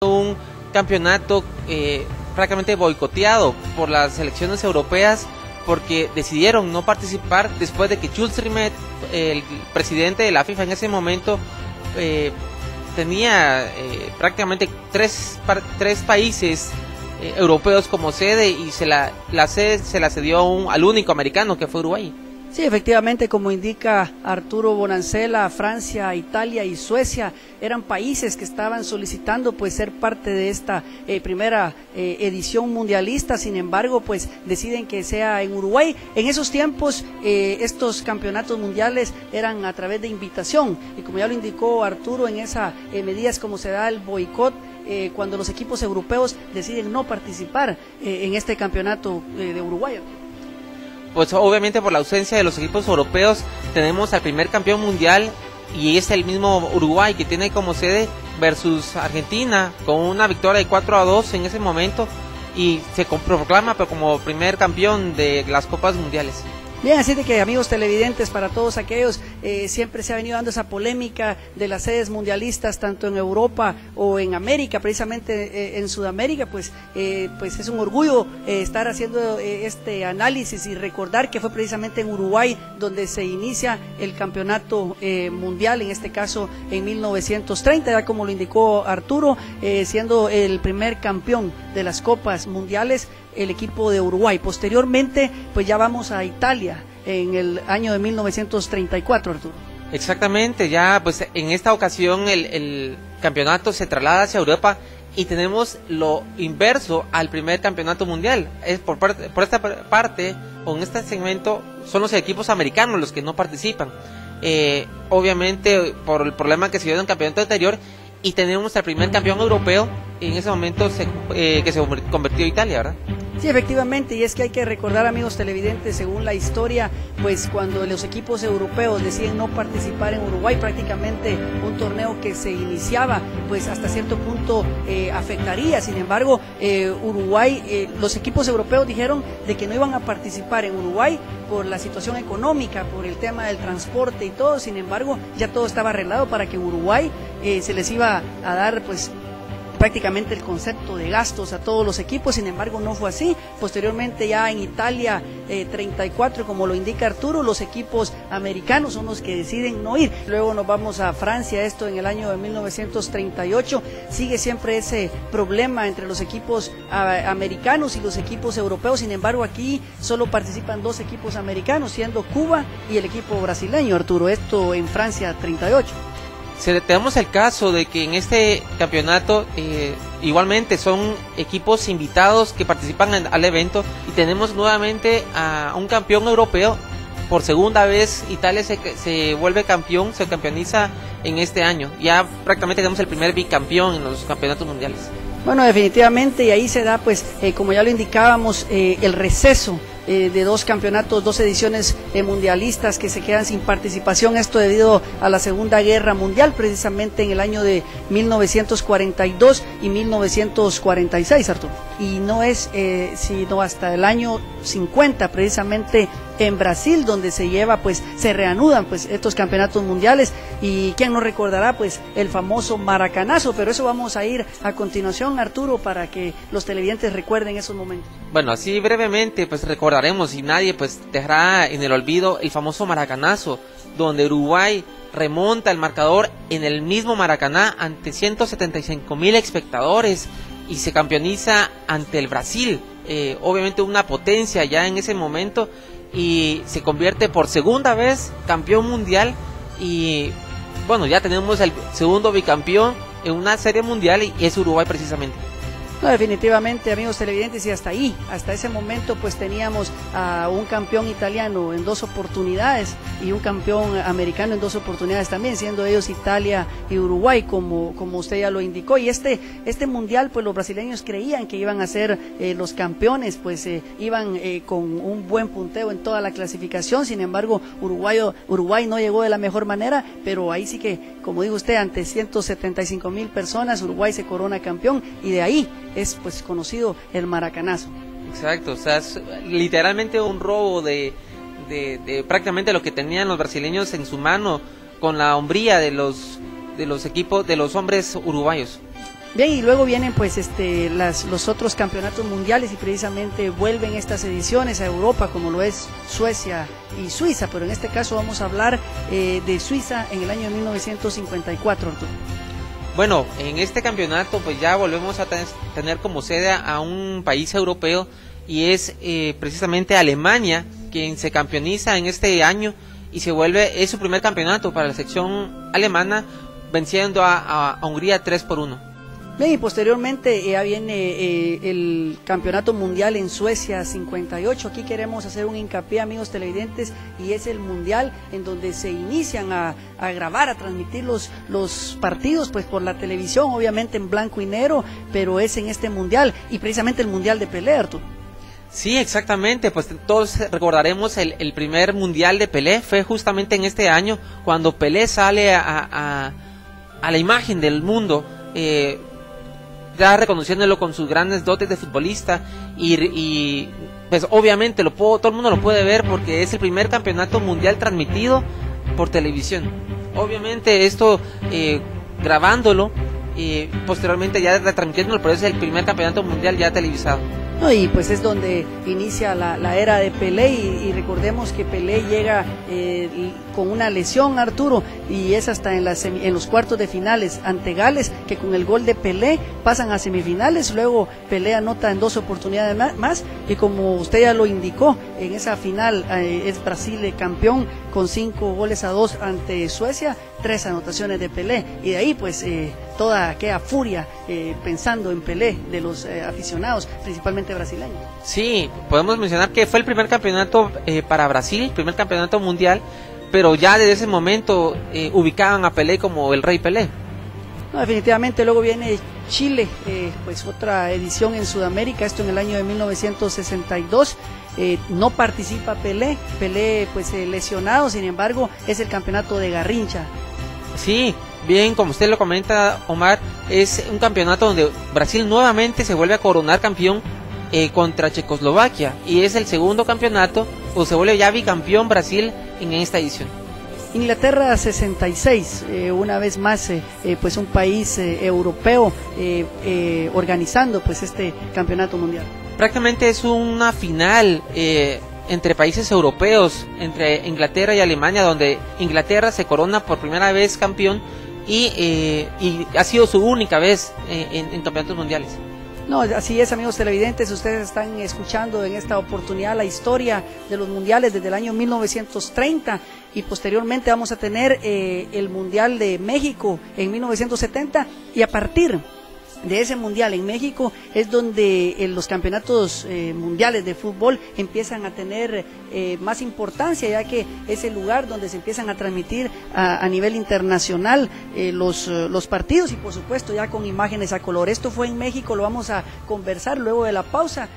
un campeonato prácticamente boicoteado por las selecciones europeas porque decidieron no participar después de que Jules Rimet, el presidente de la FIFA en ese momento, tenía prácticamente tres países europeos como sede y la sede se la cedió al único americano que fue Uruguay. Sí, efectivamente, como indica Arturo Bonancela, Francia, Italia y Suecia eran países que estaban solicitando pues ser parte de esta primera edición mundialista. Sin embargo, pues deciden que sea en Uruguay. En esos tiempos estos campeonatos mundiales eran a través de invitación y como ya lo indicó Arturo, en esa medida es como se da el boicot cuando los equipos europeos deciden no participar en este campeonato de Uruguay. Pues obviamente por la ausencia de los equipos europeos tenemos al primer campeón mundial y es el mismo Uruguay que tiene como sede versus Argentina con una victoria de 4-2 en ese momento y se proclama como primer campeón de las Copas Mundiales. Bien, así de que amigos televidentes, para todos aquellos, siempre se ha venido dando esa polémica de las sedes mundialistas tanto en Europa o en América, precisamente en Sudamérica, pues es un orgullo estar haciendo este análisis y recordar que fue precisamente en Uruguay donde se inicia el campeonato mundial, en este caso en 1930, ya como lo indicó Arturo, siendo el primer campeón de las Copas Mundiales el equipo de Uruguay. Posteriormente, pues ya vamos a Italia en el año de 1934, Arturo. Exactamente, ya pues en esta ocasión el campeonato se traslada hacia Europa y tenemos lo inverso al primer campeonato mundial. Es por esta parte, o en este segmento, son los equipos americanos los que no participan. Obviamente por el problema que se dio en el campeonato anterior, y tenemos al primer campeón europeo en ese momento que se convirtió Italia, ¿verdad? Sí, efectivamente, y es que hay que recordar, amigos televidentes, según la historia, pues cuando los equipos europeos deciden no participar en Uruguay, prácticamente un torneo que se iniciaba, pues hasta cierto punto afectaría. Sin embargo, Uruguay, los equipos europeos dijeron de que no iban a participar en Uruguay por la situación económica, por el tema del transporte y todo. Sin embargo, ya todo estaba arreglado para que Uruguay se les iba a dar, pues, prácticamente el concepto de gastos a todos los equipos. Sin embargo, no fue así. Posteriormente, ya en Italia 34, como lo indica Arturo, los equipos americanos son los que deciden no ir. Luego nos vamos a Francia, esto en el año de 1938. Sigue siempre ese problema entre los equipos americanos y los equipos europeos. Sin embargo, aquí solo participan dos equipos americanos, siendo Cuba y el equipo brasileño, Arturo. Esto en Francia 38. Tenemos el caso de que en este campeonato igualmente son equipos invitados que participan al evento y tenemos nuevamente a un campeón europeo. Por segunda vez Italia se vuelve campeón, se campeoniza en este año. Ya prácticamente tenemos el primer bicampeón en los campeonatos mundiales. Bueno, definitivamente, y ahí se da, pues, como ya lo indicábamos, el receso de dos campeonatos, dos ediciones mundialistas que se quedan sin participación, esto debido a la Segunda Guerra Mundial, precisamente en el año de 1942 y 1946, Arturo. Y no es sino hasta el año 50, precisamente en Brasil, donde se reanudan pues estos campeonatos mundiales, y quién no recordará pues el famoso maracanazo, pero eso vamos a ir a continuación, Arturo, para que los televidentes recuerden esos momentos. Bueno, así brevemente pues recordaremos, y nadie pues dejará en el olvido el famoso maracanazo, donde Uruguay remonta el marcador en el mismo Maracaná ante 175,000 espectadores y se campeoniza ante el Brasil, obviamente una potencia ya en ese momento, y se convierte por segunda vez campeón mundial. Y bueno, ya tenemos el segundo bicampeón en una serie mundial y es Uruguay precisamente. No, definitivamente, amigos televidentes, y hasta ese momento pues teníamos a un campeón italiano en 2 oportunidades y un campeón americano en 2 oportunidades también, siendo ellos Italia y Uruguay, como usted ya lo indicó. Y este mundial, pues los brasileños creían que iban a ser los campeones, pues iban con un buen punteo en toda la clasificación. Sin embargo, Uruguay no llegó de la mejor manera, pero ahí sí que, como dijo usted, ante 175,000 personas, Uruguay se corona campeón, y de ahí es pues conocido el maracanazo. Exacto, o sea, es literalmente un robo de prácticamente lo que tenían los brasileños en su mano, con la hombría de los equipos, de los hombres uruguayos. Bien, y luego vienen pues los otros campeonatos mundiales y precisamente vuelven estas ediciones a Europa, como lo es Suecia y Suiza, pero en este caso vamos a hablar de Suiza en el año 1954, Arturo. Bueno, en este campeonato pues ya volvemos a tener como sede a un país europeo y es precisamente Alemania quien se campeoniza en este año y es su primer campeonato para la sección alemana, venciendo a Hungría 3-1. Bien, y posteriormente ya viene el campeonato mundial en Suecia 58. Aquí queremos hacer un hincapié, amigos televidentes, y es el mundial en donde se inician a grabar, a transmitir los partidos pues por la televisión, obviamente en blanco y negro, pero es en este mundial, y precisamente el mundial de Pelé, Arturo. Sí, exactamente, pues todos recordaremos el primer mundial de Pelé, fue justamente en este año, cuando Pelé sale a la imagen del mundo, ya reconociéndolo con sus grandes dotes de futbolista y pues obviamente todo el mundo lo puede ver porque es el primer campeonato mundial transmitido por televisión. Obviamente esto grabándolo y posteriormente ya retransmitiéndolo, pero es el primer campeonato mundial ya televisado. No, y pues es donde inicia la era de Pelé y recordemos que Pelé llega con una lesión, Arturo, y es hasta en los cuartos de finales ante Gales, que con el gol de Pelé pasan a semifinales. Luego Pelé anota en 2 oportunidades más y como usted ya lo indicó, en esa final es Brasil campeón con 5-2 ante Suecia, 3 anotaciones de Pelé, y de ahí pues toda aquella furia pensando en Pelé de los aficionados, principalmente brasileños. Sí, podemos mencionar que fue el primer campeonato para Brasil, el primer campeonato mundial, pero ya desde ese momento ubicaban a Pelé como el Rey Pelé. No, definitivamente. Luego viene Chile, pues otra edición en Sudamérica, esto en el año de 1962. No participa Pelé pues lesionado, sin embargo es el campeonato de Garrincha. Sí, bien, como usted lo comenta, Omar, es un campeonato donde Brasil nuevamente se vuelve a coronar campeón contra Checoslovaquia, y es el segundo campeonato, o se vuelve ya bicampeón Brasil en esta edición. Inglaterra 66, una vez más pues un país europeo organizando pues este campeonato mundial. Prácticamente es una final entre países europeos, entre Inglaterra y Alemania, donde Inglaterra se corona por primera vez campeón y ha sido su única vez en campeonatos mundiales. No, así es, amigos televidentes, ustedes están escuchando en esta oportunidad la historia de los mundiales desde el año 1930 y posteriormente vamos a tener el Mundial de México en 1970 y a partir de ese mundial en México es donde los campeonatos mundiales de fútbol empiezan a tener más importancia, ya que es el lugar donde se empiezan a transmitir a nivel internacional los partidos y por supuesto ya con imágenes a color. Esto fue en México, lo vamos a conversar luego de la pausa.